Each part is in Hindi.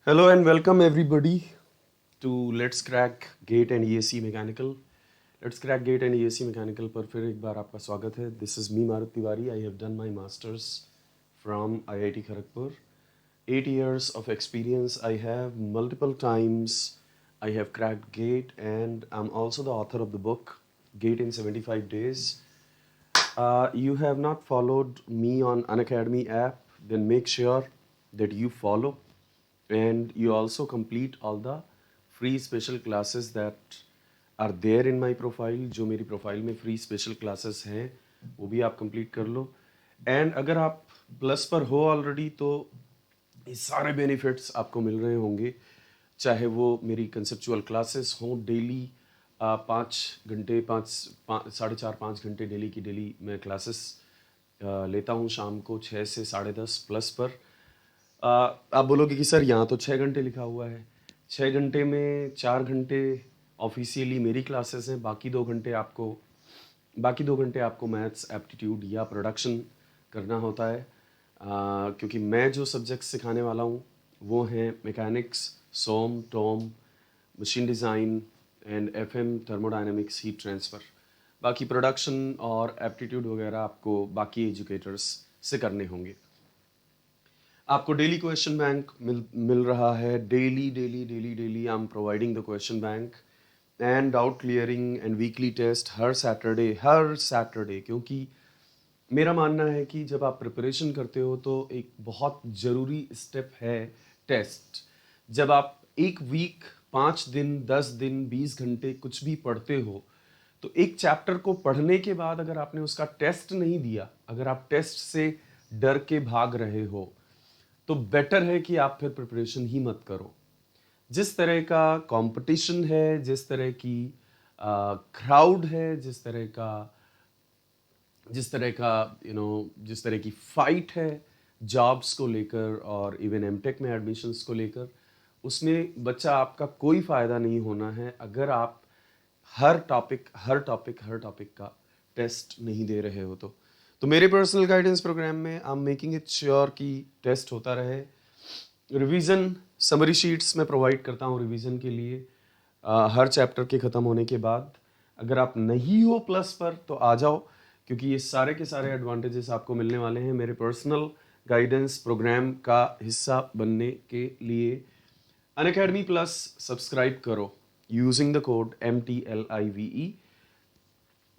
Hello and welcome everybody to Let's Crack Gate and EAC Mechanical. Let's Crack Gate and EAC Mechanical पर फिर एक बार आपका स्वागत है. This is me Maruti Tiwari. I have done my masters from IIT Kharagpur. 8 years of experience. I have multiple times. I have cracked Gate and I'm also the author of the book Gate in 75 Days. You have not followed me on Unacademy app, then make sure that you follow and you also complete all the free special classes that are there in my profile. जो मेरी प्रोफाइल में फ्री स्पेशल क्लासेस हैं वो भी आप कंप्लीट कर लो. एंड अगर आप प्लस पर हो ऑलरेडी तो ये सारे बेनिफिट्स आपको मिल रहे होंगे, चाहे वो मेरी कंसेप्चुअल क्लासेस हों डेली 5 घंटे 4.5 5 घंटे डेली की डेली मैं क्लासेस लेता हूँ शाम को 6 से 10:30 प्लस पर. आप बोलोगे कि सर यहाँ तो 6 घंटे लिखा हुआ है. 6 घंटे में 4 घंटे ऑफिशियली मेरी क्लासेस हैं, बाकी 2 घंटे आपको मैथ्स एप्टीट्यूड या प्रोडक्शन करना होता है. क्योंकि मैं जो सब्जेक्ट सिखाने वाला हूँ वो हैं mechanics, SOM, TOM, machine design and FM, thermodynamics, heat transfer. बाकी प्रोडक्शन और एप्टीट्यूड वगैरह आपको बाकी एजुकेटर्स से करने होंगे. आपको डेली क्वेश्चन बैंक मिल रहा है. Daily I am providing the question bank and doubt clearing and weekly test हर सैटरडे. क्योंकि मेरा मानना है कि जब आप प्रिपरेशन करते हो तो एक बहुत ज़रूरी स्टेप है टेस्ट. जब आप एक वीक 5 दिन 10 दिन 20 घंटे कुछ भी पढ़ते हो तो एक चैप्टर को पढ़ने के बाद अगर आपने उसका टेस्ट नहीं दिया, अगर आप टेस्ट से डर के भाग रहे हो तो बेटर है कि आप फिर प्रिपरेशन ही मत करो. जिस तरह का कंपटीशन है, जिस तरह की क्राउड है, जिस तरह का जिस तरह की फाइट है जॉब्स को लेकर और इवन एमटेक में एडमिशन्स को लेकर, उसमें बच्चा आपका कोई फ़ायदा नहीं होना है अगर आप हर टॉपिक का टेस्ट नहीं दे रहे हो. तो मेरे पर्सनल गाइडेंस प्रोग्राम में I am making it sure कि टेस्ट होता रहे. रिवीजन समरी शीट्स मैं प्रोवाइड करता हूँ रिवीजन के लिए हर चैप्टर के ख़त्म होने के बाद. अगर आप नहीं हो प्लस पर तो आ जाओ, क्योंकि ये सारे के सारे एडवांटेजेस आपको मिलने वाले हैं मेरे पर्सनल गाइडेंस प्रोग्राम का हिस्सा बनने के लिए. अनअकैडमी प्लस सब्सक्राइब करो यूजिंग द कोड MTLIVE.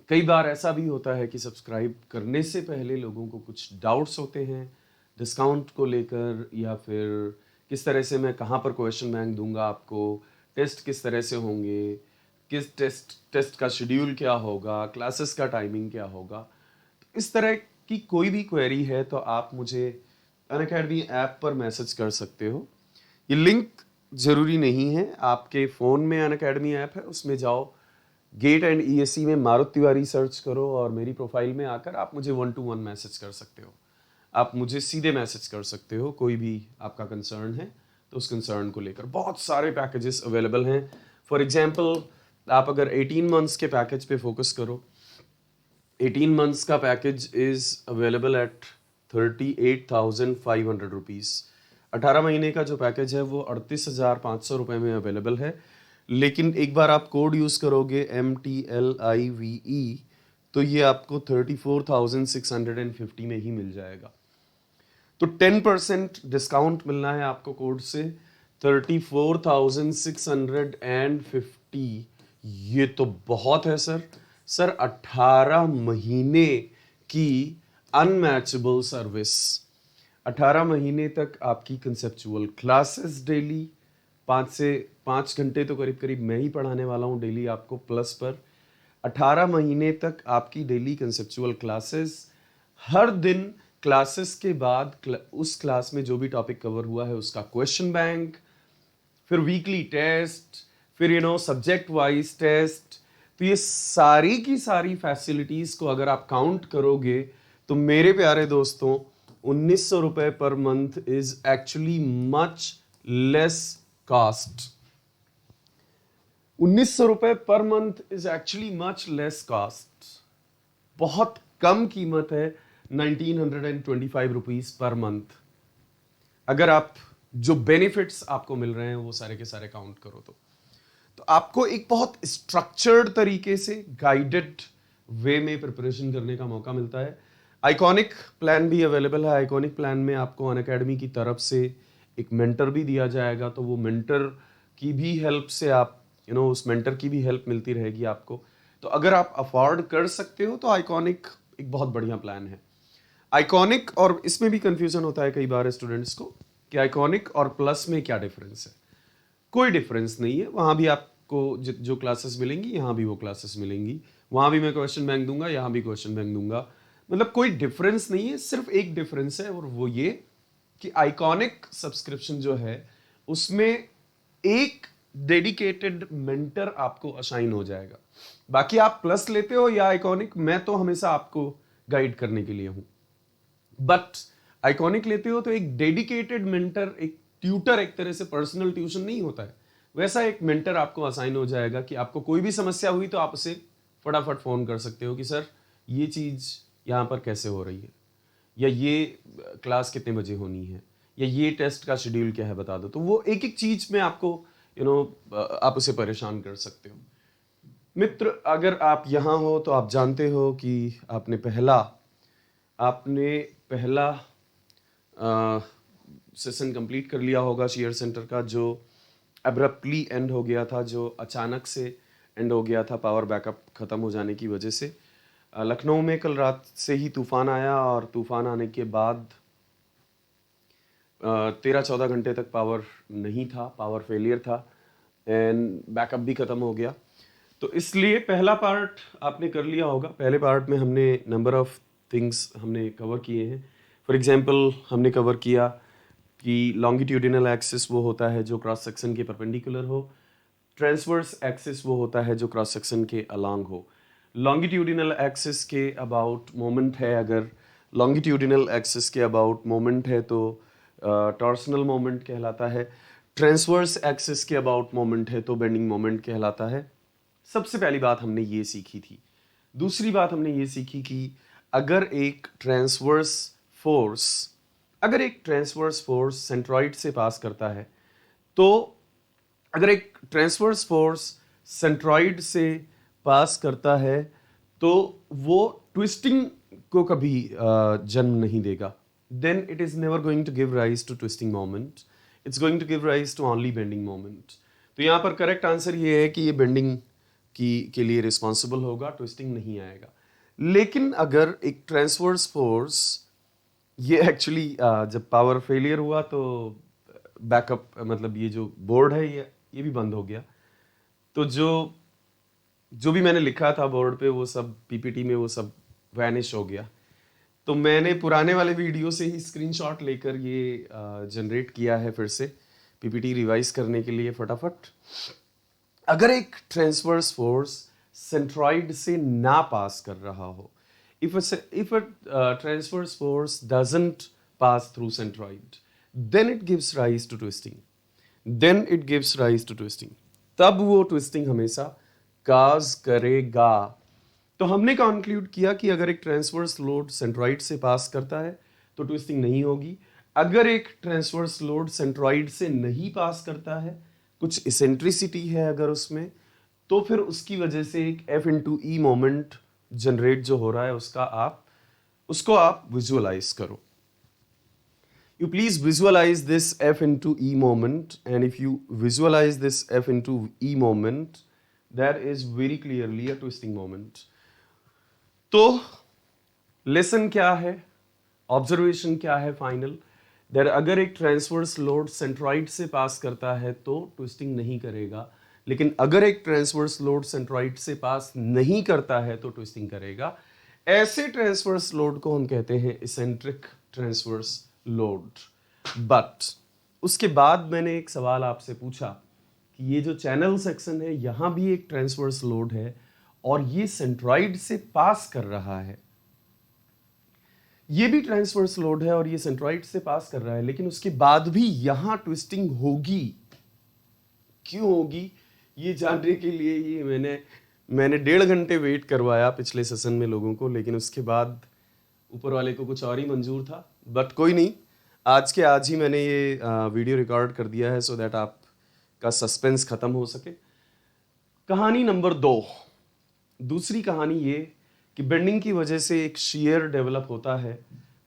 कई बार ऐसा भी होता है कि सब्सक्राइब करने से पहले लोगों को कुछ डाउट्स होते हैं डिस्काउंट को लेकर, या फिर किस तरह से मैं कहाँ पर क्वेश्चन बैंक दूंगा आपको, टेस्ट किस तरह से होंगे, किस टेस्ट का शेड्यूल क्या होगा, क्लासेस का टाइमिंग क्या होगा. तो इस तरह की कोई भी क्वेरी है तो आप मुझे अनअकैडमी ऐप पर मैसेज कर सकते हो. ये लिंक ज़रूरी नहीं है, आपके फ़ोन में अनअकैडमी ऐप है उसमें जाओ, गेट एंड EAC में मारुति तिवारी सर्च करो और मेरी प्रोफाइल में आकर आप मुझे 1-to-1 मैसेज कर सकते हो. आप मुझे सीधे मैसेज कर सकते हो, कोई भी आपका कंसर्न है तो उस कंसर्न को लेकर. बहुत सारे पैकेजेस अवेलेबल हैं. फॉर एग्जांपल आप अगर 18 मंथ्स के पैकेज पे फोकस करो, 18 मंथ्स का package is available at 38,500 rupees. 18 महीने का जो पैकेज है वो 38,500 रुपये में अवेलेबल है. लेकिन एक बार आप कोड यूज़ करोगे MTLIVE तो ये आपको 34,650 में ही मिल जाएगा. तो 10% डिस्काउंट मिलना है आपको कोड से 34,650. ये तो बहुत है सर. 18 महीने की अनमैचेबल सर्विस. 18 महीने तक आपकी कंसेप्चुअल क्लासेस डेली 5 घंटे तो करीब मैं ही पढ़ाने वाला हूँ डेली आपको प्लस पर. 18 महीने तक आपकी डेली कंसेप्चुअल क्लासेस, हर दिन क्लासेस के बाद उस क्लास में जो भी टॉपिक कवर हुआ है उसका क्वेश्चन बैंक, फिर वीकली टेस्ट, फिर सब्जेक्ट वाइज टेस्ट. तो ये सारी की सारी फैसिलिटीज़ को अगर आप काउंट करोगे तो मेरे प्यारे दोस्तों 1,900 रुपये per month is actually much less cost. 1,900 रुपये per month is actually much less cost. बहुत कम कीमत है 1,925 रुपीज़ पर मंथ. अगर आप जो बेनिफिट्स आपको मिल रहे हैं वो सारे के सारे काउंट करो तो आपको एक बहुत स्ट्रक्चर्ड तरीके से गाइडेड वे में प्रिपरेशन करने का मौका मिलता है। आइकॉनिक प्लान भी अवेलेबल है। आइकॉनिक प्लान में आपको अनअकैडमी की तरफ से एक मेंटर भी दिया जाएगा, तो वो मेंटर की भी हेल्प से आप उस मेंटर की भी हेल्प मिलती रहेगी आपको। तो अगर आप अफोर्ड कर सकते हो तो आइकॉनिक एक बहुत बढ़िया प्लान है। आइकॉनिक और इसमें भी कंफ्यूजन होता है कई बार स्टूडेंट्स को कि आइकॉनिक और प्लस में क्या डिफरेंस है। कोई डिफरेंस नहीं है, वहाँ भी आपको जो क्लासेस मिलेंगी यहाँ भी वो क्लासेस मिलेंगी। वहाँ भी मैं क्वेश्चन बैंक दूंगा, यहाँ भी क्वेश्चन बैंक दूंगा। मतलब कोई डिफरेंस नहीं है, सिर्फ एक डिफरेंस है और वो ये कि आइकॉनिक सब्सक्रिप्शन जो है उसमें एक डेडिकेटेड मेंटर आपको असाइन हो जाएगा। बाकी आप प्लस लेते हो या आइकॉनिक, मैं तो हमेशा आपको गाइड करने के लिए हूं। बट आइकॉनिक लेते हो तो एक डेडिकेटेड मेंटर, एक ट्यूटर, एक तरह से पर्सनल ट्यूशन नहीं होता है, वैसा एक मेंटर आपको असाइन हो जाएगा कि आपको कोई भी समस्या हुई तो आप उसे फटाफट फोन कर सकते हो कि सर ये चीज यहां पर कैसे हो रही है, या ये क्लास कितने बजे होनी है, या ये टेस्ट का शेड्यूल क्या है बता दो। तो वो एक एक चीज में आपको आप उसे परेशान कर सकते हो। मित्र, अगर आप यहाँ हो तो आप जानते हो कि आपने पहला सेशन कंप्लीट कर लिया होगा शेयर सेंटर का, जो अब्रप्टली एंड हो गया था, जो अचानक से एंड हो गया था पावर बैकअप ख़त्म हो जाने की वजह से। लखनऊ में कल रात से ही तूफ़ान आया और तूफ़ान आने के बाद 13-14 घंटे तक पावर नहीं था, पावर फेलियर था एंड बैकअप भी ख़त्म हो गया। तो इसलिए पहला पार्ट आपने कर लिया होगा। पहले पार्ट में हमने नंबर ऑफ थिंग्स हमने कवर किए हैं। फॉर एग्जांपल हमने कवर किया कि लॉन्गिट्यूडिनल एक्सिस वो होता है जो क्रॉस सेक्शन के परपेंडिकुलर हो, ट्रांसवर्स एक्सिस वो होता है जो क्रॉस सेक्शन के अलोंग हो। लॉन्गिट्यूडिनल एक्सिस के अबाउट मोमेंट है, अगर लॉन्गिट्यूडिनल एक्सिस के अबाउट मोमेंट है तो टॉर्सनल मोमेंट कहलाता है। ट्रांसवर्स एक्सिस के अबाउट मोमेंट है तो बेंडिंग मोमेंट कहलाता है। सबसे पहली बात हमने ये सीखी थी। दूसरी बात हमने ये सीखी कि अगर एक ट्रांसवर्स फोर्स सेंट्रॉइड से पास करता है, तो अगर एक ट्रांसवर्स फोर्स सेंट्रॉइड से पास करता है तो वो ट्विस्टिंग को कभी जन्म नहीं देगा। Then it is never going to give rise to twisting moment, it's going to give rise to only bending moment. तो यहाँ पर करेक्ट आंसर ये है कि ये बेंडिंग के लिए रिस्पॉन्सिबल होगा, ट्विस्टिंग नहीं आएगा। लेकिन अगर एक ट्रांसवर्स फोर्स, ये एक्चुअली जब पावर फेलियर हुआ तो बैकअप मतलब ये जो बोर्ड है ये भी बंद हो गया। तो जो भी मैंने लिखा था बोर्ड पे वो सब पीपीटी में वो सब वैनिश हो गया। तो मैंने पुराने वाले वीडियो से ही स्क्रीनशॉट लेकर ये जनरेट किया है फिर से पीपीटी रिवाइज करने के लिए फटाफट। अगर एक ट्रांसवर्स फोर्स सेंट्रॉइड से ना पास कर रहा हो, if a transverse force doesn't pass through centroid, then it gives rise to twisting. तब वो ट्विस्टिंग हमेशा काज करेगा। तो हमने कंक्लूड किया कि अगर एक ट्रांसवर्स लोड सेंट्रॉइड से पास करता है तो ट्विस्टिंग नहीं होगी। अगर एक ट्रांसवर्स लोड सेंट्रॉइड से नहीं पास करता है, कुछ इसेंट्रिसिटी है अगर उसमें, तो फिर उसकी वजह से एक F/E मोमेंट जनरेट जो हो रहा है उसको आप विजुअलाइज करो। You please visualize this F/E moment, and if you visualize this F/E moment, that is very clearly a twisting moment. तो लेसन क्या है, ऑब्जर्वेशन क्या है फाइनल, दैट अगर एक ट्रांसवर्स लोड सेंट्रॉइड से पास करता है तो ट्विस्टिंग नहीं करेगा, लेकिन अगर एक ट्रांसवर्स लोड सेंट्रॉइड से पास नहीं करता है तो ट्विस्टिंग करेगा। ऐसे ट्रांसवर्स लोड को हम कहते हैं इसेंट्रिक ट्रांसवर्स लोड। बट उसके बाद मैंने एक सवाल आपसे पूछा कि ये जो चैनल सेक्शन है यहां भी एक ट्रांसवर्स लोड है और ये सेंट्रॉइड से पास कर रहा है, ये भी ट्रांसवर्स लोड है और ये सेंट्रॉइड से पास कर रहा है, लेकिन उसके बाद भी यहां ट्विस्टिंग होगी। क्यों होगी ये जानने के लिए ये मैंने 1.5 घंटे वेट करवाया पिछले सेशन में लोगों को, लेकिन उसके बाद ऊपर वाले को कुछ और ही मंजूर था। बट कोई नहीं, आज के आज ही मैंने ये वीडियो रिकॉर्ड कर दिया है सो दैट आपका सस्पेंस खत्म हो सके। कहानी नंबर 2, दूसरी कहानी ये कि बेंडिंग की वजह से एक शियर डेवलप होता है।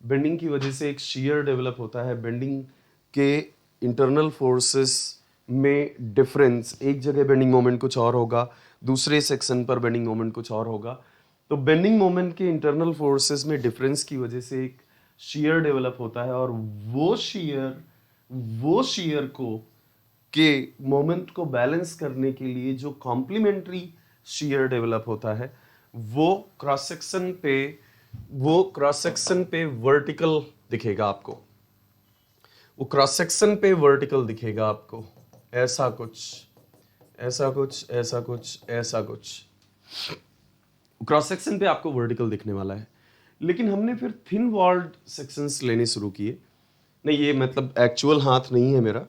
बेंडिंग की वजह से एक शियर डेवलप होता है। बेंडिंग के इंटरनल फोर्सेस में डिफरेंस, एक जगह बेंडिंग मोमेंट कुछ और होगा, दूसरे सेक्शन पर बेंडिंग मोमेंट कुछ और होगा। तो बेंडिंग मोमेंट के इंटरनल फोर्सेस में डिफरेंस की वजह से एक शियर डेवलप होता है और वो शियर को के मोमेंट को बैलेंस करने के लिए जो कॉम्प्लीमेंट्री शियर डेवलप होता है वो क्रॉस सेक्शन पे वर्टिकल दिखेगा आपको। वो क्रॉस सेक्शन पे वर्टिकल दिखेगा आपको, ऐसा कुछ, ऐसा कुछ, ऐसा कुछ, ऐसा कुछ। क्रॉस सेक्शन पे आपको वर्टिकल दिखने वाला है। लेकिन हमने फिर थिन वॉल्ड सेक्शंस लेने शुरू किए। नहीं, ये मतलब एक्चुअल हाथ नहीं है मेरा,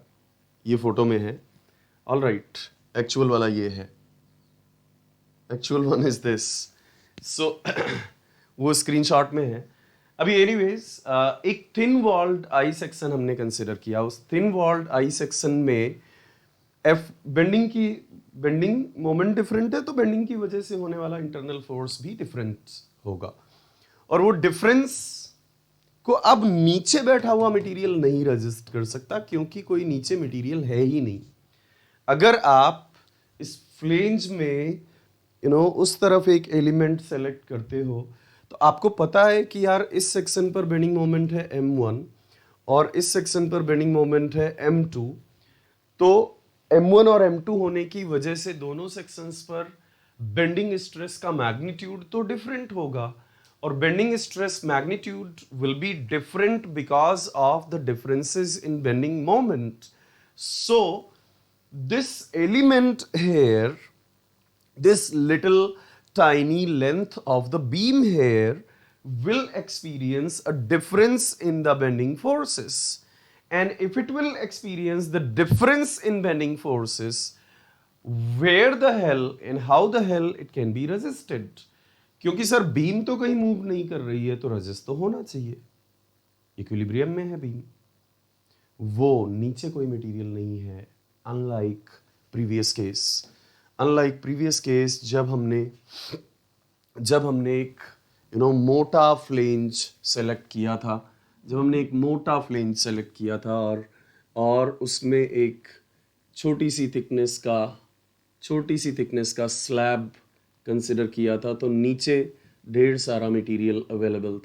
ये फोटो में है। ऑल राइट, एक्चुअल वाला ये है, एक्चुअल वन इज दिस। सो वो स्क्रीनशॉट में है। अभी एनीवेज एक थिन वॉल्ड आई सेक्शन हमने कंसिडर किया। उस थिन वॉल्ड आई सेक्शन में बेंडिंग मोमेंट डिफरेंट है, तो बेंडिंग की वजह से होने वाला इंटरनल फोर्स भी डिफरेंट होगा। और वो डिफरेंस को अब नीचे बैठा हुआ मटेरियल नहीं रेजिस्ट कर सकता, क्योंकि कोई नीचे मटेरियल है ही नहीं। अगर आप इस फ्लेंज में उस तरफ एक एलिमेंट सेलेक्ट करते हो तो आपको पता है कि यार इस सेक्शन पर बेंडिंग मोमेंट है m1 और इस सेक्शन पर बेंडिंग मोमेंट है m2। तो m1 और m2 होने की वजह से दोनों सेक्शंस पर बेंडिंग स्ट्रेस का मैग्नीट्यूड तो डिफरेंट होगा, और bending stress magnitude will be different because of the differences in bending moment. So this element here, this little tiny length of the beam here will experience a difference in the bending forces. And if it will experience the difference in bending forces, where the hell and how the hell it can be resisted? क्योंकि सर बीम तो कहीं मूव नहीं कर रही है, तो रेजिस्ट तो होना चाहिए, इक्विलिब्रियम में है बीम, वो नीचे कोई मटेरियल नहीं है। अनलाइक प्रीवियस केस जब हमने एक मोटा फ्लेंज सेलेक्ट किया था, और उसमें एक छोटी सी थिकनेस का स्लैब कंसिडर किया था, तो नीचे ढेर सारा मटेरियल अवेलेबल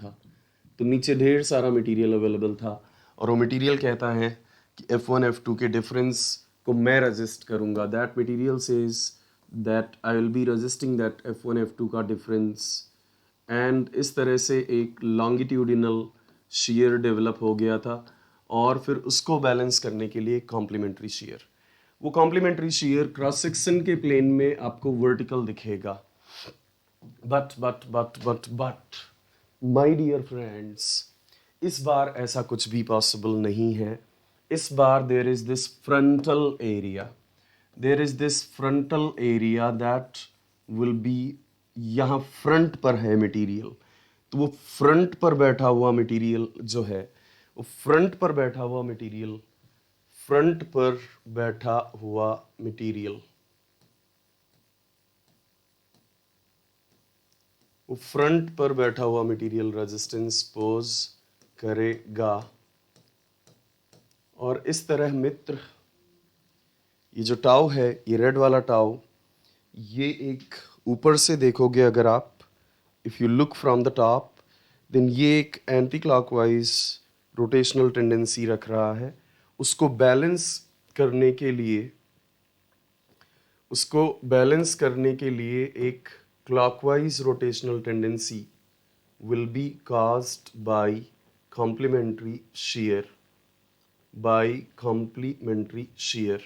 था। और वो मटेरियल कहता है कि F1 F2 के डिफरेंस को मैं रेजिस्ट करूंगा। That material says that I will be resisting that F1 F2 का डिफरेंस। एंड इस तरह से एक लॉन्गिट्यूडिनल शियर डेवलप हो गया था, और फिर उसको बैलेंस करने के लिए कॉम्प्लीमेंट्री शियर। वो कॉम्प्लीमेंट्री शियर क्रॉस सेक्शन के प्लेन में आपको वर्टिकल दिखेगा। बट माय डियर फ्रेंड्स, इस बार ऐसा कुछ भी पॉसिबल नहीं है। इस बार there is this frontal area that will be, यहाँ फ्रंट पर है मटेरियल। तो वो फ्रंट पर बैठा हुआ मटेरियल जो है, वो फ्रंट पर बैठा हुआ मटेरियल रेजिस्टेंस पोज करेगा। और इस तरह मित्र, ये जो टाउ है, ये रेड वाला टाउ, ये एक ऊपर से देखोगे अगर आप, if you look from the top, then ये एक एंटी क्लॉकवाइज रोटेशनल टेंडेंसी रख रहा है। उसको बैलेंस करने के लिए एक clockwise rotational tendency will be caused by complementary shear.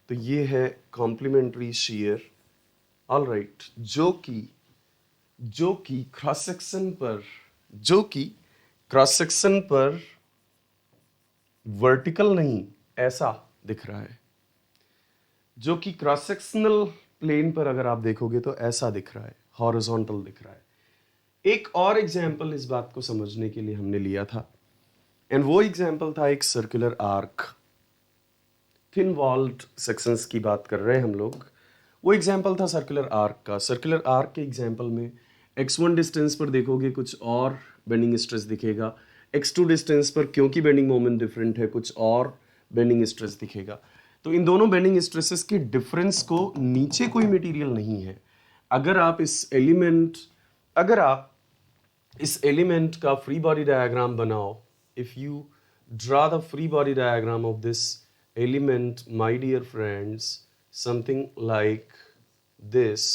तो ये है कॉम्प्लीमेंट्री शियर, ऑल राइट, जो कि क्रॉस सेक्शन पर वर्टिकल नहीं, ऐसा दिख रहा है, जो कि क्रॉस सेक्शनल प्लेन पर अगर आप देखोगे तो ऐसा दिख रहा है, हॉरिजॉन्टल दिख रहा है। एक और एग्जाम्पल इस बात को समझने के लिए हमने लिया था, एंड वो एग्जाम्पल था एक circular arc, thin walled sections की बात कर रहे हैं हम लोग। वो एग्जाम्पल था सर्कुलर आर्क का। सर्कुलर आर्क के एग्जाम्पल में x1 डिस्टेंस पर देखोगे कुछ और बेंडिंग स्ट्रेस दिखेगा, x2 डिस्टेंस पर क्योंकि बेंडिंग मोमेंट डिफरेंट है कुछ और बेंडिंग स्ट्रेस दिखेगा। तो इन दोनों बेंडिंग स्ट्रेसेस के डिफरेंस को नीचे कोई मटेरियल नहीं है। अगर आप इस एलिमेंट का फ्री बॉडी डायग्राम बनाओ, if you draw the free body diagram of this element my dear friends, something like this,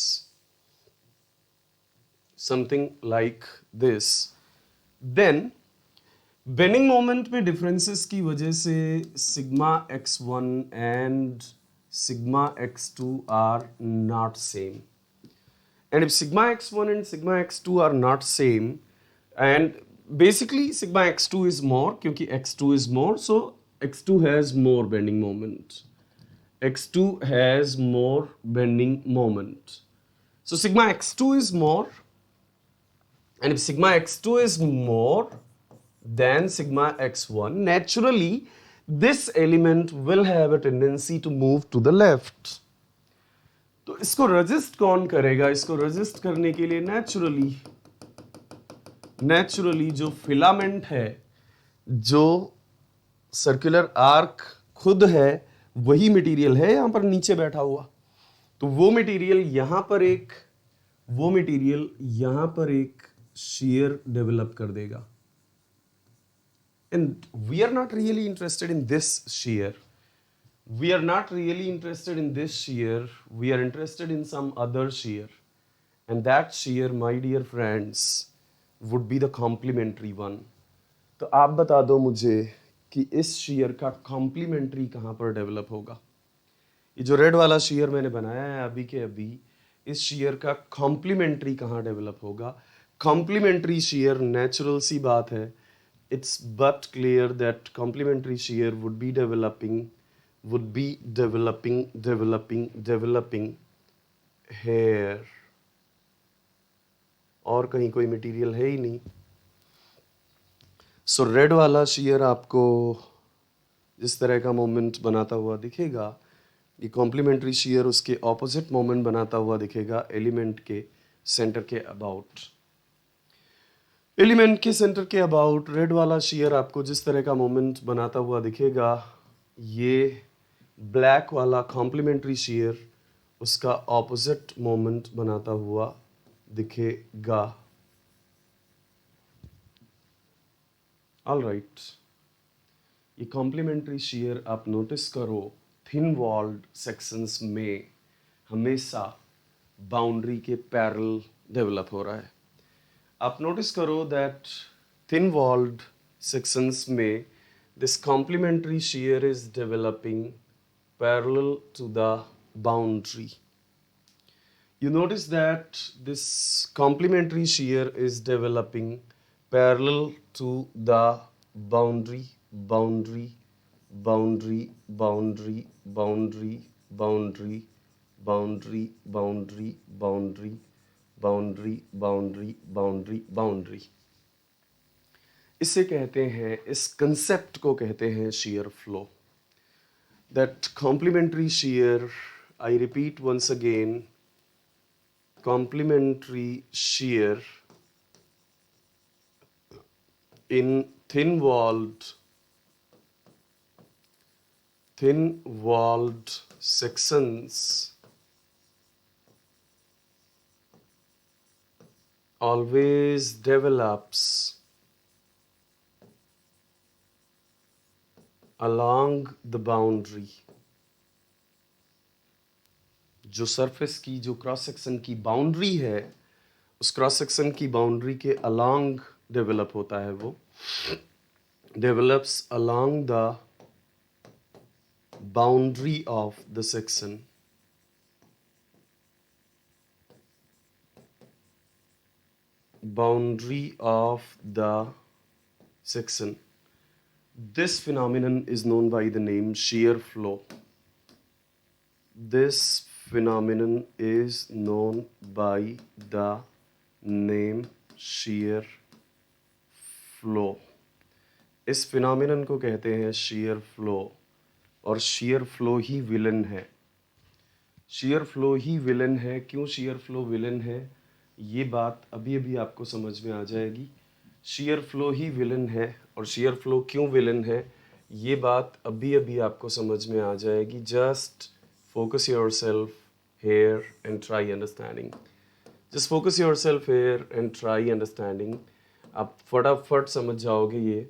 then bending moment में डिफरेंसेस की वजह से sigma x1 and sigma x2 are not same, and if sigma x1 and sigma x2 are not same, and basically sigma x2 is more क्योंकि x2 is more, so x2 has more bending moment. x2 has more bending moment. So sigma x2 is more, and if sigma x2 is more than sigma x1, naturally this element will have a tendency to move to the left. तो इसको रेजिस्ट कौन करेगा? इसको रेजिस्ट करने के लिए नेचुरली जो फिलामेंट है, जो सर्कुलर आर्क खुद है, वही मटेरियल है यहां पर नीचे बैठा हुआ। तो वो मटेरियल यहां पर एक shear डेवलप कर देगा। And we are not really interested in this shear. We are interested in some other shear. And that shear, my dear friends, would be the complementary one. तो आप बता दो मुझे कि इस shear का complementary कहाँ पर डेवलप होगा? ये जो रेड वाला shear मैंने बनाया है अभी के अभी, इस shear का complementary कहाँ डेवलप होगा? Complementary shear नेचुरल सी बात है, it's but clear that complementary shear would be developing here, और कहीं कोई मटेरियल है ही नहीं। सो रेड वाला shear आपको जिस तरह का मोमेंट बनाता हुआ दिखेगा, ये कॉम्प्लीमेंट्री shear उसके ऑपोजिट मोमेंट बनाता हुआ दिखेगा एलिमेंट के सेंटर के अबाउट। एलिमेंट के सेंटर के अबाउट रेड वाला shear आपको जिस तरह का मोमेंट बनाता हुआ दिखेगा, ये ब्लैक वाला कॉम्प्लीमेंट्री shear उसका ऑपोजिट मोमेंट बनाता हुआ दिखेगा। ऑलराइट, ये कॉम्प्लीमेंट्री shear आप नोटिस करो, थिन वॉल्ड सेक्शंस में हमेशा बाउंड्री के पैरेलल डेवलप हो रहा है। आप नोटिस करो दैट थिन वॉल्ड सेक्शंस में this complementary shear is developing parallel to the boundary. You notice that this complementary shear is developing parallel to the boundary, boundary, boundary, boundary, boundary, boundary, boundary, boundary, boundary, boundary, boundary, boundary, boundary. इसे कहते हैं, इस कंसेप्ट को कहते हैं shear flow. That complementary shear, I repeat once again, complementary shear in thin-walled sections always develops along the boundary. जो सरफेस की, जो क्रॉस सेक्शन की बाउंड्री है, उस क्रॉस सेक्शन की बाउंड्री के अलोंग डेवलप होता है। वो develops along the boundary of the section. Boundary of the section. This phenomenon is known by the name shear flow. This phenomenon is known by the name shear flow. इस फिनोमिनन को कहते हैं shear flow, और shear flow ही विलन है। shear flow ही विलन है। क्यों shear flow विलन है, ये बात अभी अभी आपको समझ में आ जाएगी। shear flow ही विलन है और shear flow क्यों विलन है, ये बात अभी अभी आपको समझ में आ जाएगी। Just focus yourself here and try understanding. Just focus yourself here and try understanding. आप फटाफट समझ जाओगे ये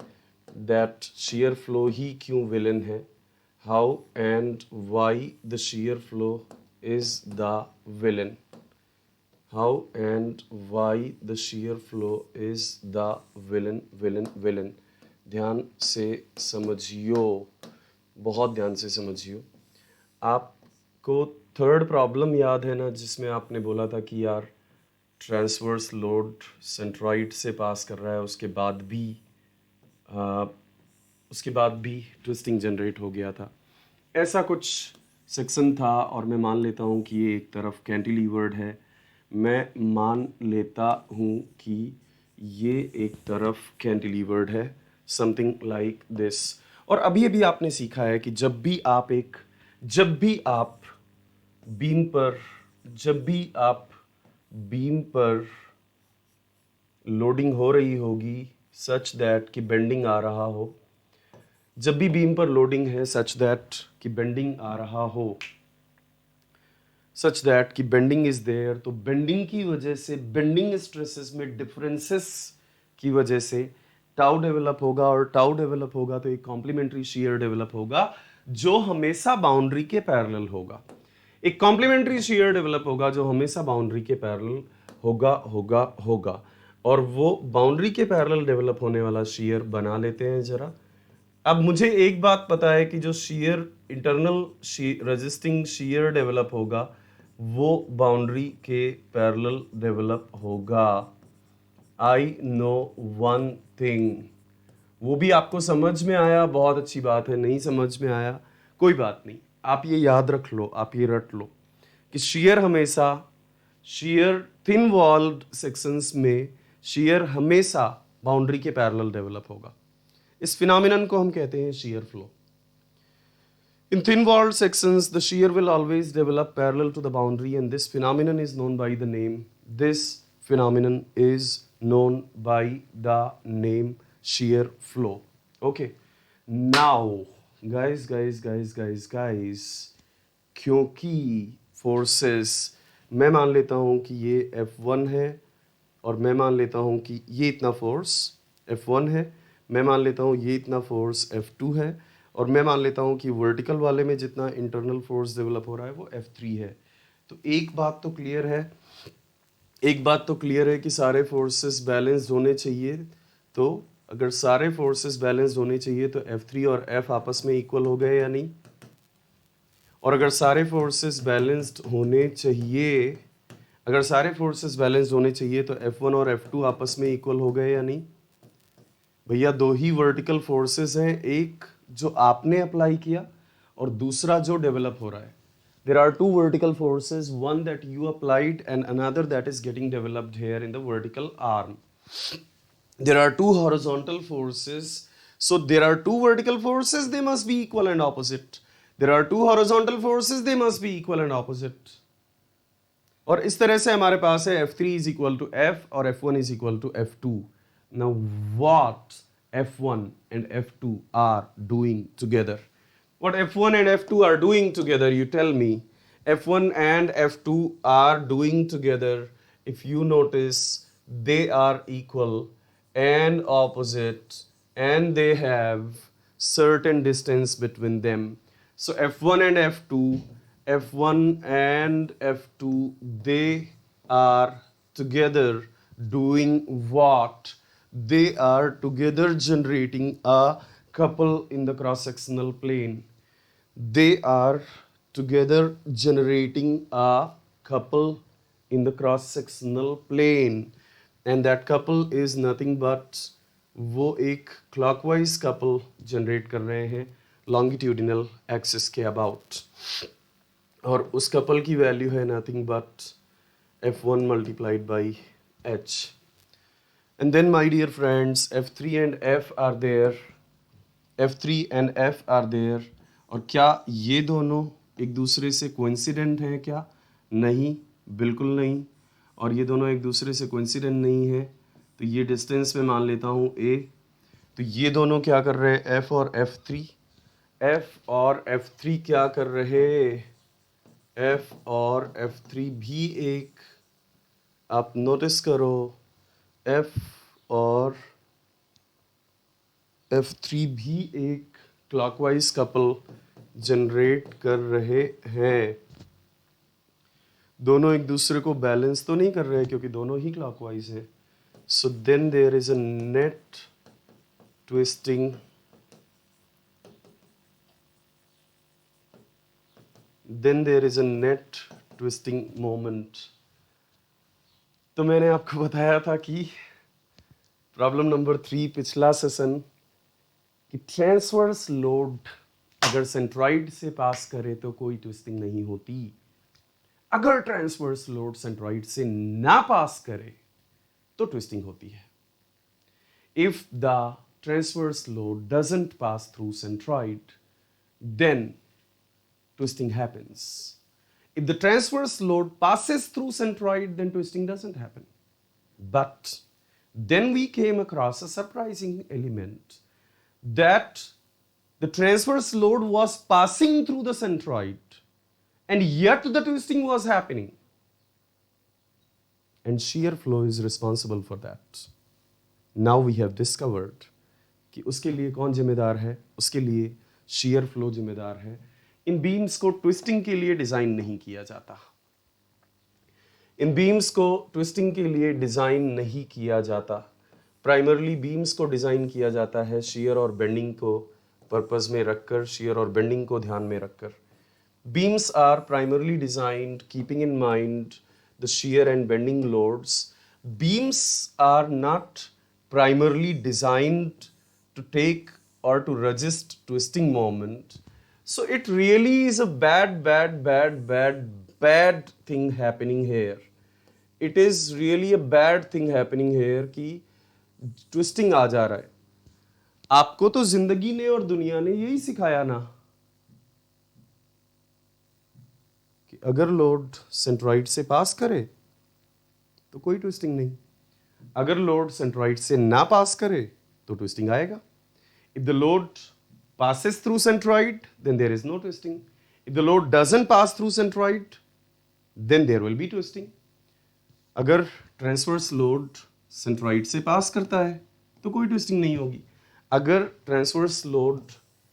that shear flow ही क्यों villain है, how and why the shear flow is the villain, how and why the shear flow is the villain. ध्यान से समझियो, बहुत ध्यान से समझियो। आपको थर्ड प्रॉब्लम याद है ना, जिसमें आपने बोला था कि यार ट्रांसवर्स लोड सेंट्रॉइड से पास कर रहा है, उसके बाद भी ट्विस्टिंग जनरेट हो गया था। ऐसा कुछ सेक्शन था और मैं मान लेता हूँ कि ये एक तरफ कैंटिलीवर्ड है, मैं मान लेता हूँ कि ये एक तरफ कैंटिलीवर्ड है, समथिंग लाइक दिस। और अभी अभी आपने सीखा है कि जब भी आप बीम पर लोडिंग हो रही होगी सच दैट कि बेंडिंग आ रहा हो, जब भी बीम पर लोडिंग है सच दैट कि बेंडिंग आ रहा हो, सच दैट कि बेंडिंग इज देयर, तो बेंडिंग की वजह से, बेंडिंग स्ट्रेसेस में डिफरेंसेस की वजह से टाउ डेवलप होगा, और टाउ डेवलप होगा तो एक कॉम्प्लीमेंट्री शीयर डेवलप होगा जो हमेशा बाउंड्री के पैरेलल होगा। एक कॉम्प्लीमेंट्री शीयर डेवलप होगा जो हमेशा बाउंड्री के पैरेलल होगा। और वो बाउंड्री के पैरेलल डेवलप होने वाला शीयर बना लेते हैं जरा। अब मुझे एक बात पता है कि जो shear, internal resisting shear develop होगा वो बाउंड्री के पैरेलल डेवलप होगा। I know one thing. वो भी आपको समझ में आया, बहुत अच्छी बात है। नहीं समझ में आया कोई बात नहीं, आप ये याद रख लो, आप ये रट लो कि शीयर थिन वॉल्ड सेक्शंस में शीयर हमेशा बाउंड्री के पैरेलल डेवलप होगा। इस फिनोमिनन को हम कहते हैं shear flow. In thin walled sections, the shear will always develop parallel to the boundary, and this phenomenon is known by the name shear flow. Okay. Now, guys, क्योंकि forces, मैं मान लेता हूँ कि ये F1 है और मैं मान लेता हूँ कि ये इतना फोर्स F1 है, मैं मान लेता हूँ ये इतना फोर्स F2 है, और मैं मान लेता हूँ कि वर्टिकल वाले में जितना इंटरनल फोर्स डेवलप हो रहा है वो F3 है। तो एक बात तो क्लियर है कि सारे फोर्सेस बैलेंस्ड होने चाहिए। तो अगर सारे फोर्सेस बैलेंस्ड होने चाहिए तो F3 और F आपस में इक्वल हो गए या नहीं? और अगर सारे फोर्सेस बैलेंस्ड होने चाहिए तो F1 और F2 आपस में इक्वल हो गए या नहीं? भैया दो ही वर्टिकल फोर्सेस हैं, एक जो आपने अप्लाई किया और दूसरा जो डेवलप हो रहा है। There are two vertical forces, one that you applied and another that is getting developed here in the vertical arm. There are two horizontal forces. So there are two vertical forces, they must be equal and opposite. There are two horizontal forces, they must be equal and opposite. और इस तरह से हमारे पास है F3 is equal to F और F1 is equal to F2. Now what F1 and F2 are doing together? What F1 and F2 are doing together, you tell me. F1 and F2 are doing together, if you notice, they are equal and opposite and they have certain distance between them. So F1 and F2, they are together doing what? They are together generating a couple in the cross-sectional plane. They are together generating a couple in the cross-sectional plane, and that couple is nothing but वो एक clockwise couple generate कर रहे हैं longitudinal axis के about, और उस couple की value है nothing but F1 multiplied by H. And then my dear friends, F3 and F are there, F3 and F are there। और क्या ये दोनों एक दूसरे से कोइंसिडेंट हैं क्या? नहीं, बिल्कुल नहीं। और ये दोनों एक दूसरे से कोइंसिडेंट नहीं है, तो ये डिस्टेंस में मान लेता हूँ A। तो ये दोनों क्या कर रहे हैं? F और F3। F और F3 क्या कर रहे? F और F3 भी एक, आप नोटिस करो, F और F3 भी एक क्लॉकवाइज कपल जनरेट कर रहे हैं। दोनों एक दूसरे को बैलेंस तो नहीं कर रहे क्योंकि दोनों ही क्लॉकवाइज है। So then there is a net twisting, then there is a net twisting moment. तो मैंने आपको बताया था कि प्रॉब्लम नंबर 3 पिछला सेशन, कि ट्रांसवर्स लोड अगर सेंट्रॉइड से पास करे तो कोई ट्विस्टिंग नहीं होती। अगर ट्रांसवर्स लोड सेंट्रॉइड से ना पास करे तो ट्विस्टिंग होती है। If the transverse load doesn't pass through centroid, then twisting happens. If the transverse load passes through centroid, then twisting doesn't happen. But then we came across a surprising element, that the transverse load was passing through the centroid and yet the twisting was happening. And shear flow is responsible for that. Now we have discovered कि उसके लिए कौन जिम्मेदार है? उसके लिए shear flow जिम्मेदार है। इन बीम्स को ट्विस्टिंग के लिए डिजाइन नहीं किया जाता। इन बीम्स को ट्विस्टिंग के लिए डिजाइन नहीं किया जाता। प्राइमरली बीम्स को डिजाइन किया जाता है shear और बेंडिंग को पर्पस में रखकर, shear और बेंडिंग को ध्यान में रखकर। Beams are primarily designed keeping in mind the shear and bending loads. Beams are not primarily designed to take or to resist twisting moment. So it really is a bad thing happening here. It is really a bad thing happening here कि twisting आ जा रहा है। आपको तो जिंदगी ने और दुनिया ने यही सिखाया ना कि अगर लोड सेंट्रॉइड से पास करे तो कोई ट्विस्टिंग नहीं, अगर लोड सेंट्रॉइड से ना पास करे तो ट्विस्टिंग आएगा। If the load passes through centroid, then there is no twisting. If the load doesn't pass through centroid, then there will be twisting. अगर ट्रांसवर्स लोड सेंट्रॉइड से पास करता है तो कोई ट्विस्टिंग नहीं होगी। अगर ट्रांसवर्स लोड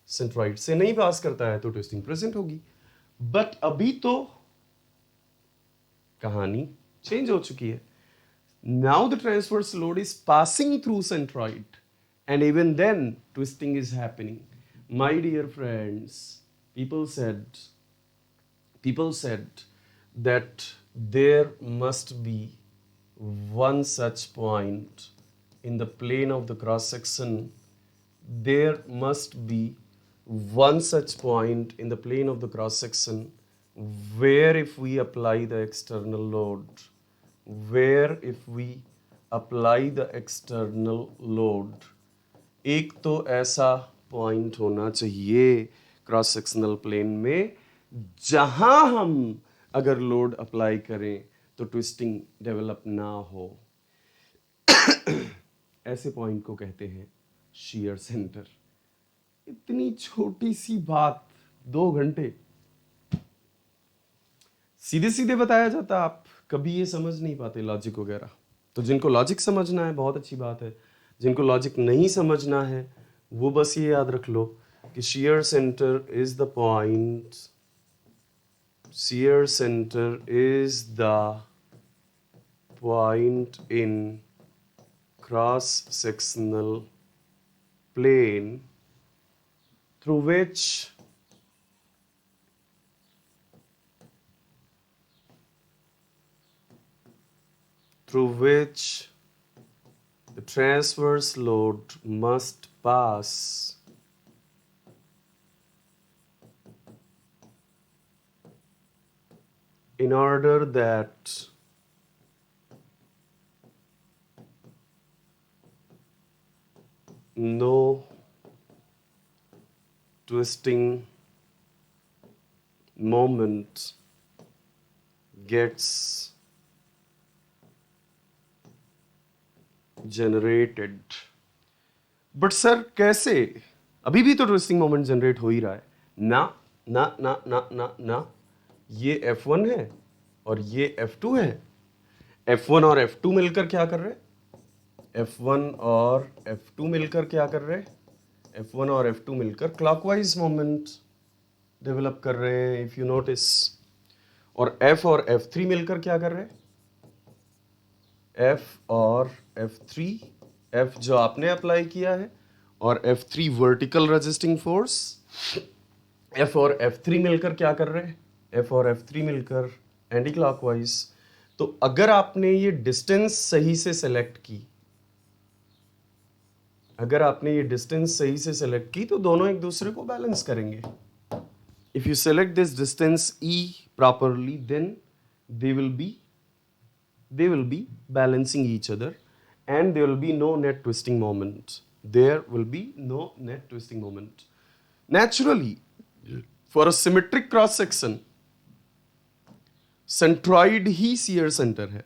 सेंट्रॉइड से नहीं पास करता है तो ट्विस्टिंग प्रेजेंट होगी। बट अभी तो कहानी चेंज हो चुकी है। Now the transverse load is passing through centroid and even then twisting is happening. My dear friends, people said that there must be one such point in the plane of the cross section. There must be one such point in the plane of the cross section where if we apply the external load, एक तो ऐसा पॉइंट होना चाहिए क्रॉस सेक्शनल प्लेन में जहां हम अगर लोड अप्लाई करें तो ट्विस्टिंग डेवलप ना हो। ऐसे पॉइंट को कहते हैं शीयर सेंटर। इतनी छोटी सी बात 2 घंटे सीधे सीधे बताया जाता, आप कभी ये समझ नहीं पाते लॉजिक वगैरह। तो जिनको लॉजिक समझना है बहुत अच्छी बात है, जिनको लॉजिक नहीं समझना है वो बस ये याद रख लो कि shear center is the point, shear center is the point in cross sectional plane through which the transverse load must pass in order that no twisting moment gets generated. But sir कैसे? अभी भी तो ट्विस्टिंग मोमेंट जनरेट हो ही रहा है ना। ना ना ना ना ना, ये F1 है और ये F2 है। F1 और F2 मिलकर क्या कर रहे हैं? F1 और F2 मिलकर क्या कर रहे हैं? F1 और F2 मिलकर क्लॉकवाइज मोमेंट डेवलप कर रहे हैं, इफ यू नोटिस। और F और F3 मिलकर क्या कर रहे हैं? F और F3, F जो आपने अप्लाई किया है और F3 vertical resisting force. F और F3 मिलकर क्या कर रहे हैं? F और F3 मिलकर एंटी क्लॉकवाइज। तो अगर आपने ये डिस्टेंस सही से सेलेक्ट की, अगर आपने ये डिस्टेंस सही से सेलेक्ट की तो दोनों एक दूसरे को बैलेंस करेंगे। If you select this distance E properly, then they will be balancing each other and there will be no net twisting moment. There will be no net twisting moment. Naturally, for a symmetric cross section, centroid he shear center है।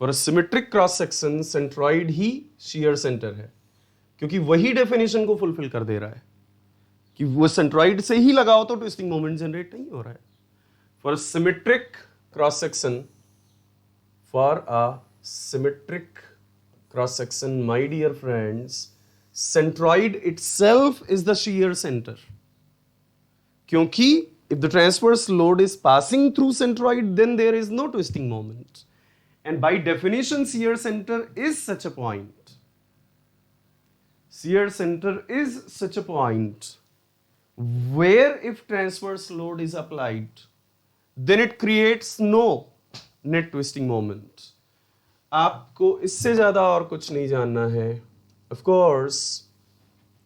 For a symmetric cross section, centroid he shear center है, क्योंकि वही डेफिनेशन को फुलफिल कर दे रहा है कि वो सेंट्रॉइड से ही लगाओ तो ट्विस्टिंग मोमेंट जनरेट नहीं हो रहा है। For a symmetric cross section, for a symmetric cross section, my dear friends, centroid itself is the shear center. क्योंकि if the transverse load is passing through centroid, then there is no twisting moment. And by definition, shear center is such a point. Shear center is such a point where if transverse load is applied, then it creates no net twisting moment. आपको इससे ज़्यादा और कुछ नहीं जानना है। Of course,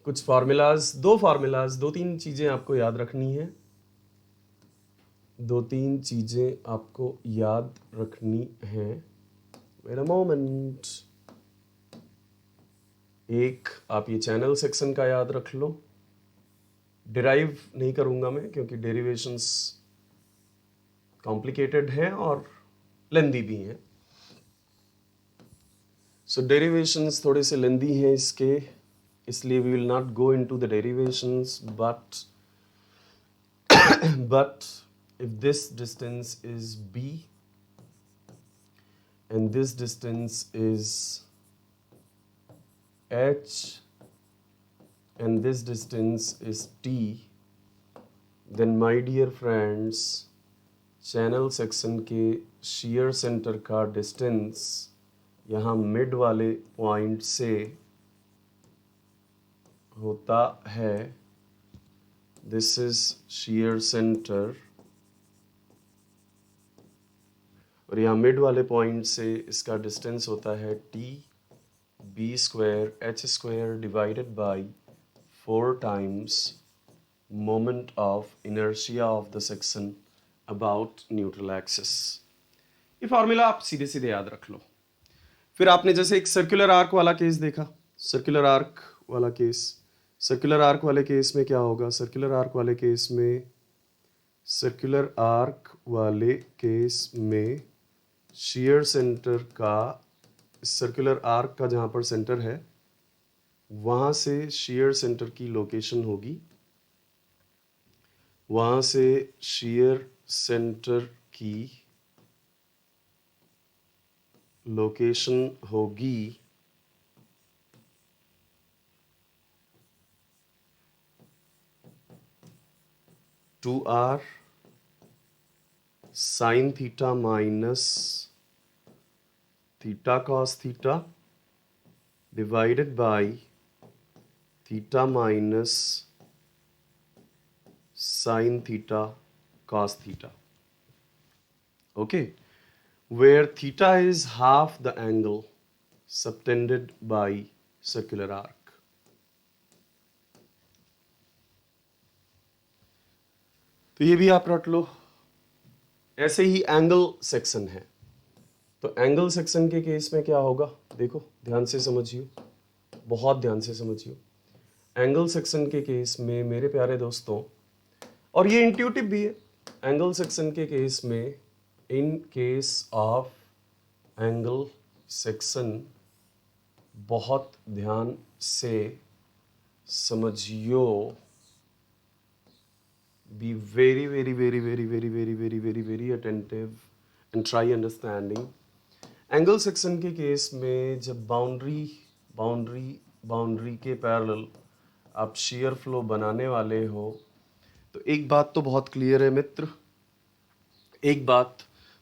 कुछ फार्मूलाज, दो तीन चीज़ें आपको याद रखनी है। दो तीन चीज़ें आपको याद रखनी है। Wait a moment. एक, आप ये चैनल सेक्शन का याद रख लो। डिराइव नहीं करूँगा मैं, क्योंकि डेरिवेशंस कॉम्प्लिकेटेड हैं और लेंदी भी हैं। सो डेरिवेशंस थोड़े से लेंदी हैं इसके, इसलिए we will not go into the derivations, but if this distance is b and this distance is h and this distance is t, then my dear friends, channel section के shear सेंटर का डिस्टेंस यहाँ मिड वाले पॉइंट से होता है, दिस इज shear सेंटर, और यहाँ मिड वाले पॉइंट से इसका डिस्टेंस होता है t b square h square divided by 4 times moment of inertia of the section about neutral axis। ये फॉर्मूला आप सीधे सीधे याद रख लो। फिर आपने जैसे एक सर्कुलर आर्क वाला केस देखा, सर्कुलर आर्क वाला केस, सर्कुलर आर्क वाले केस में क्या होगा? सर्कुलर आर्क वाले केस में shear सेंटर का, सर्कुलर आर्क का जहाँ पर सेंटर है वहाँ से shear सेंटर की लोकेशन होगी, वहाँ से shear सेंटर की लोकेशन होगी 2r sin theta minus theta cos theta divided by theta minus sin theta cos theta. Okay, where theta is half the angle subtended by circular arc. तो ये भी आप रट लो। ऐसे ही एंगल सेक्शन है, तो एंगल सेक्शन के केस में क्या होगा? देखो ध्यान से समझियो, बहुत ध्यान से समझियो। एंगल सेक्शन के केस में मेरे प्यारे दोस्तों, और ये इंट्यूटिव भी है, एंगल सेक्शन के केस में, in case of angle section बहुत ध्यान से समझियो, be very very very very very very very very very attentive and try understanding. Angle section के केस में जब बाउंड्री के पैरेलल आप shear फ्लो बनाने वाले हो, तो एक बात तो बहुत क्लियर है मित्र, एक बात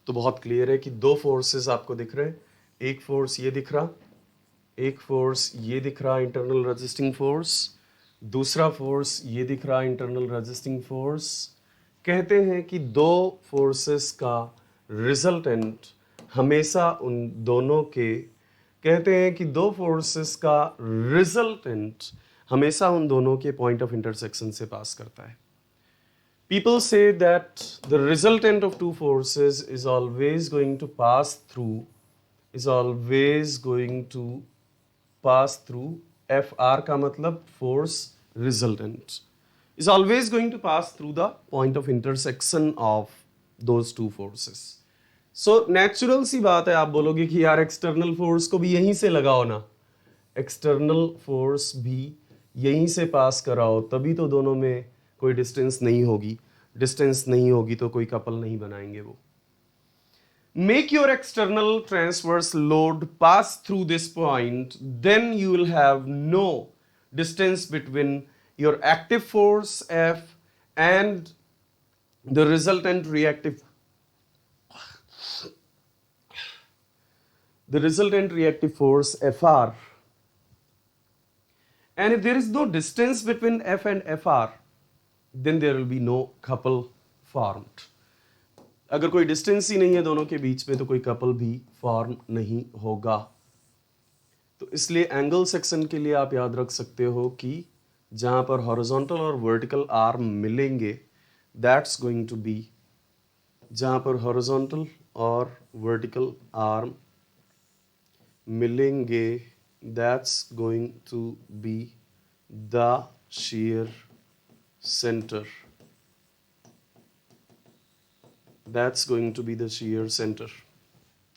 तो बहुत क्लियर है कि दो फोर्सेस आपको दिख रहे हैं। एक फोर्स ये दिख रहा, एक फोर्स ये दिख रहा इंटरनल रेजिस्टिंग फोर्स, दूसरा फोर्स ये दिख रहा इंटरनल रेजिस्टिंग फोर्स। कहते हैं कि दो फोर्सेस का रिजल्टेंट हमेशा उन दोनों के, कहते हैं कि दो फोर्सेस का रिजल्टेंट हमेशा उन दोनों के पॉइंट ऑफ इंटरसेक्शन से पास करता है। People say that the resultant of two forces is always going to pass through FR का मतलब force resultant is always going to pass through the point of intersection of those two forces. So natural सी बात है, आप बोलोगे कि यार एक्सटर्नल फोर्स को भी यहीं से लगाओ ना, एक्सटर्नल फोर्स भी यहीं से पास कराओ, तभी तो दोनों में कोई डिस्टेंस नहीं होगी, डिस्टेंस नहीं होगी तो कोई कपल नहीं बनाएंगे वो। Make your external transverse load pass through this point, then you will have no distance between your active force F and the resultant reactive force Fr. And if there is no distance between F and Fr, then there will be no couple formed. अगर कोई डिस्टेंस ही नहीं है दोनों के बीच में तो कोई कपल भी फॉर्म नहीं होगा। तो इसलिए एंगल सेक्शन के लिए आप याद रख सकते हो कि जहां पर हॉरिजॉन्टल और वर्टिकल आर्म मिलेंगे, दैट्स गोइंग टू बी, जहां पर हॉरिजॉन्टल और वर्टिकल आर्म मिलेंगे, that's going to be the shear center. That's going to be the shear center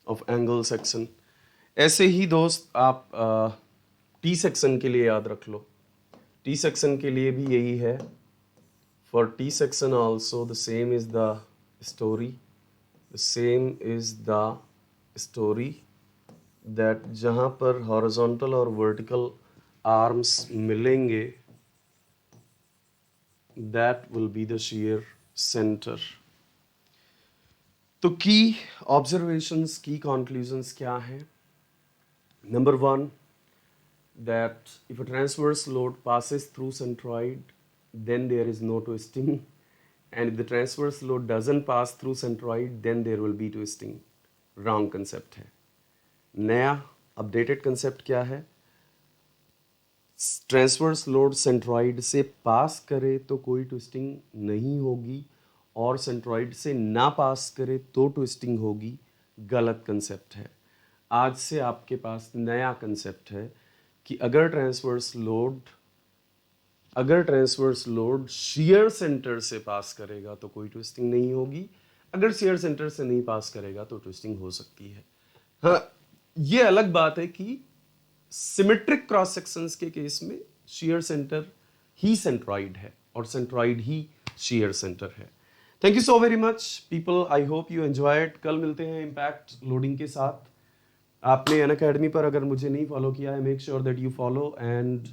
of angle section. ऐसे ही दोस्त आप टी सेक्शन के लिए याद रख लो, टी सेक्शन के लिए भी यही है। For T section also the same is the story, that जहाँ पर horizontal और vertical arms मिलेंगे, that will be the shear center. तो की ऑब्जर्वेशंस, की कंक्लूजन्स क्या हैं? Number 1, that if a transverse load passes through centroid, then there is no twisting, and if the transverse load doesn't pass through centroid, then there will be twisting. Wrong concept है। नया अपडेटेड कंसेप्ट क्या है? ट्रांसवर्स लोड सेंट्रॉइड से पास करे तो कोई ट्विस्टिंग नहीं होगी, और सेंट्रॉइड से ना पास करे तो ट्विस्टिंग होगी। गलत कंसेप्ट है। आज से आपके पास नया कंसेप्ट है कि अगर ट्रांसवर्स लोड शेयर सेंटर से पास करेगा तो कोई ट्विस्टिंग नहीं होगी, अगर शेयर सेंटर से नहीं पास करेगा तो ट्विस्टिंग हो सकती है। हाँ, ये अलग बात है कि सिमेट्रिक क्रॉस सेक्शंस के केस में शेयर सेंटर ही सेंट्रॉइड है और सेंट्रॉइड ही शेयर सेंटर है। Thank you so very much people, I hope you enjoyed. कल मिलते हैं इम्पैक्ट लोडिंग के साथ। आपने अनअकैडमी पर अगर मुझे नहीं फॉलो किया है, make sure that you follow, and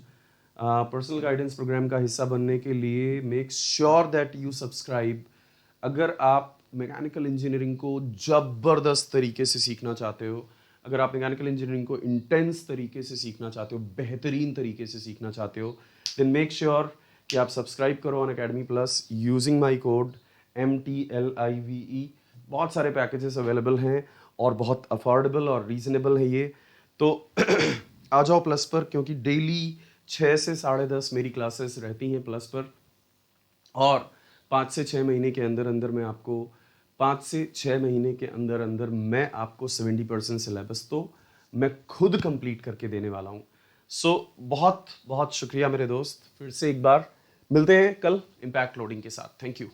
personal guidance programme का हिस्सा बनने के लिए make sure that you subscribe. अगर आप मैकेनिकल इंजीनियरिंग को ज़बरदस्त तरीके से सीखना चाहते हो, अगर आप मैकेनिकल इंजीनियरिंग को इंटेंस तरीके से सीखना चाहते हो, बेहतरीन तरीके से सीखना चाहते हो, देन मेक श्योर कि आप सब्सक्राइब करो Unacademy plus using my code MTLIVE। बहुत सारे पैकेजेस अवेलेबल हैं और बहुत अफोर्डेबल और रीजनेबल है ये। तो आ जाओ प्लस पर, क्योंकि डेली 6 से 10:30 मेरी क्लासेस रहती हैं प्लस पर, और 5 से 6 महीने के अंदर अंदर मैं आपको 5 से 6 महीने के अंदर अंदर मैं आपको 70% सिलेबस तो मैं खुद कंप्लीट करके देने वाला हूँ। सो बहुत बहुत शुक्रिया मेरे दोस्त, फिर से एक बार मिलते हैं कल इम्पैक्ट लोडिंग के साथ। Thank you.